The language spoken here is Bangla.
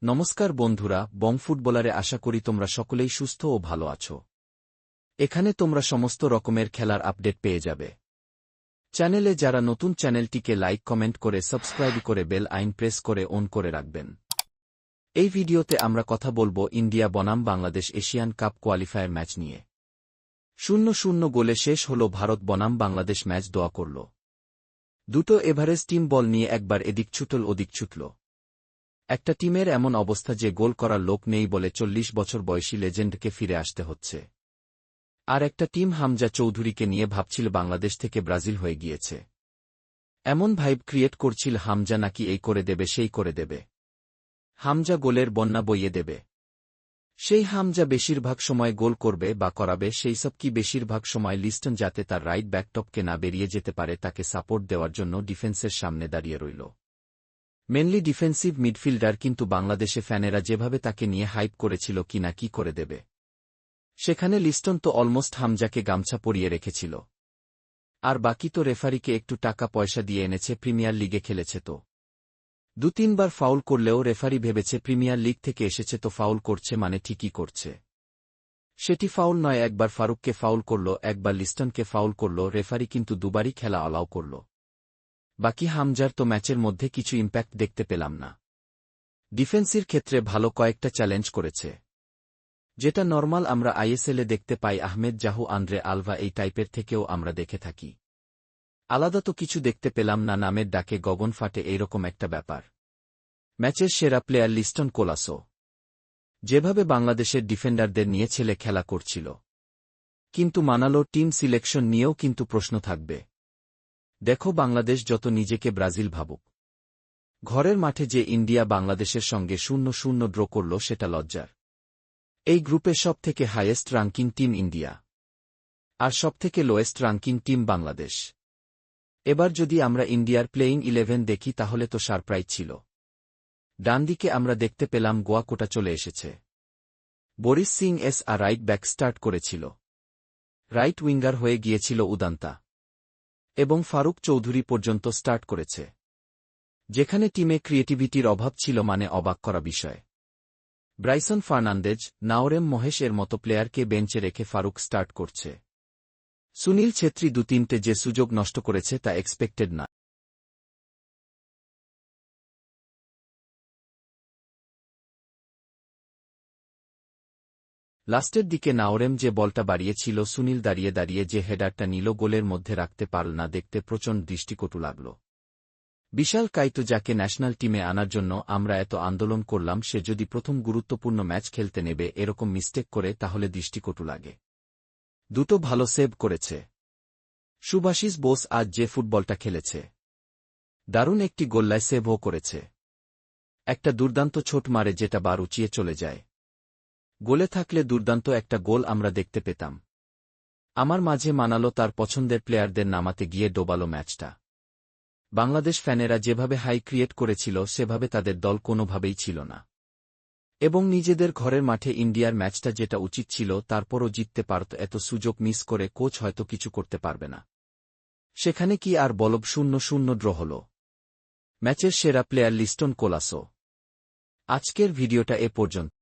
নমস্কার বন্ধুরা, বং ফুটবলারে আশা করি তোমরা সকলেই সুস্থ ও ভালো আছো। এখানে তোমরা সমস্ত রকমের খেলার আপডেট পেয়ে যাবে। চ্যানেলে যারা নতুন, চ্যানেলটিকে লাইক কমেন্ট করে সাবস্ক্রাইব করে বেল আইকন প্রেস করে অন করে রাখবেন। এই ভিডিওতে আমরা কথা বলবো ইন্ডিয়া বনাম Bangladesh Asian cup qualifier match নিয়ে। 0-0 গোলে শেষ হল ভারত বনাম বাংলাদেশ ম্যাচ। দোয়া করল দুটো এভারেজ টিম, বল নিয়ে একবার এদিক ছুটল ওদিক ছুটল। একটা টিমের এমন অবস্থা যে গোল করার লোক নেই বলে 40 বছর বয়সী লেজেন্ডকে ফিরে আসতে হচ্ছে। আর একটা টিম হামজা চৌধুরীকে নিয়ে ভাবছিল বাংলাদেশ থেকে ব্রাজিল হয়ে গিয়েছে। এমন ভাইব ক্রিয়েট করছিল হামজা নাকি এই করে দেবে সেই করে দেবে, হামজা গোলের বন্যা বইয়ে দেবে। সেই হামজা বেশিরভাগ সময় গোল করবে বা করাবে, সেই সব কি বেশিরভাগ সময় লিস্টন যাতে তার রাইট ব্যাকটপকে না বেরিয়ে যেতে পারে তাকে সাপোর্ট দেওয়ার জন্য ডিফেন্সের সামনে দাঁড়িয়ে রইল। মেনলি ডিফেন্সিভ মিডফিল্ডার, কিন্তু বাংলাদেশে ফ্যানেরা যেভাবে তাকে নিয়ে হাইপ করেছিল কি না কি করে দেবে, সেখানে লিস্টন তো অলমোস্ট হামজাকে গামছা পরিয়ে রেখেছিল। আর বাকি তো রেফারিকে একটু টাকা পয়সা দিয়ে এনেছে, প্রিমিয়ার লিগে খেলেছে তো 2-3 বার ফাউল করলেও রেফারি ভেবেছে প্রিমিয়ার লিগ থেকে এসেছে তো ফাউল করছে মানে ঠিকই করছে। সেটি ফাউল নয়, একবার ফারুককে ফাউল করল, একবার লিস্টনকে ফাউল করল, রেফারি কিন্তু দুবারই খেলা অলাও করল। বাকি হামজার তো ম্যাচের মধ্যে কিছু ইম্প্যাক্ট দেখতে পেলাম না। ডিফেন্সের ক্ষেত্রে ভালো কয়েকটা চ্যালেঞ্জ করেছে, যেটা নরমাল আমরা আইএসএলে দেখতে পাই। আহমেদ জাহু, আন্দ্রে আলভা এই টাইপের থেকেও আমরা দেখে থাকি। আলাদা তো কিছু দেখতে পেলাম না, নামের ডাকে গগন ফাটে এইরকম একটা ব্যাপার। ম্যাচের সেরা প্লেয়ার লিস্টন কোলাসো যেভাবে বাংলাদেশের ডিফেন্ডারদের নিয়ে ছেলে খেলা করছিল, কিন্তু মানালো টিম সিলেকশন নিয়েও কিন্তু প্রশ্ন থাকবে। দেখো, বাংলাদেশ যত নিজেকে ব্রাজিল ভাবুক, ঘরের মাঠে যে ইন্ডিয়া বাংলাদেশের সঙ্গে 0-0 ড্র করল সেটা লজ্জার। এই গ্রুপে সব থেকে হাইয়েস্ট রাঙ্কিং টিম ইন্ডিয়া, আর সবথেকে লোয়েস্ট রাঙ্কিং টিম বাংলাদেশ। এবার যদি আমরা ইন্ডিয়ার প্লেইং 11 দেখি তাহলে তো সারপ্রাইজ ছিল। ডানদিকে আমরা দেখতে পেলাম গোয়া কোটা চলে এসেছে। বরিস সিং এস আর রাইট ব্যাক স্টার্ট করেছিল, রাইট উইঙ্গার হয়ে গিয়েছিল উদান্তা, এবং ফারুক চৌধুরী পর্যন্ত স্টার্ট করেছে। যেখানে টিমে ক্রিয়েটিভিটির অভাব ছিল, মানে অবাক করা বিষয়। ব্রাইসন ফার্নান্দেজ, নাওরেম মহেশ এর মতো প্লেয়ারকে বেঞ্চে রেখে ফারুক স্টার্ট করছে। সুনীল ছেত্রী 2-3টে যে সুযোগ নষ্ট করেছে তা এক্সপেক্টেড না। লাস্টের দিকে নাওরেম যে বলটা বাড়িয়েছিল, সুনীল দাঁড়িয়ে দাঁড়িয়ে যে হেডারটা নিল গোলের মধ্যে রাখতে পারল না, দেখতে প্রচণ্ড দৃষ্টিকটু লাগল। বিশাল কাইতো, যাকে ন্যাশনাল টিমে আনার জন্য আমরা এত আন্দোলন করলাম, সে যদি প্রথম গুরুত্বপূর্ণ ম্যাচ খেলতে নেবে এরকম মিস্টেক করে তাহলে দৃষ্টিকটু লাগে। দুটো ভালো সেভ করেছে। শুভাশিস বোস আজ যে ফুটবলটা খেলেছে, দারুণ একটি গোল্লায় সেভও করেছে। একটা দুর্দান্ত ছোট মারে যেটা বার উঁচিয়ে চলে যায়। গোলে থাকলে দুর্দান্ত একটা গোল আমরা দেখতে পেতাম। আমার মাঝে মানালো তার পছন্দের প্লেয়ারদের নামাতে গিয়ে ডোবালো ম্যাচটা। বাংলাদেশ ফ্যানেরা যেভাবে হাই ক্রিয়েট করেছিল সেভাবে তাদের দল কোনোভাবেই ছিল না, এবং নিজেদের ঘরের মাঠে ইন্ডিয়ার ম্যাচটা যেটা উচিত ছিল তারপরও জিততে পারত। এত সুযোগ মিস করে কোচ হয়তো কিছু করতে পারবে না। সেখানে কি আর বলব, 0-0 ড্র হল। ম্যাচের সেরা প্লেয়ার লিস্টন কোলাসো। আজকের ভিডিওটা এ পর্যন্ত।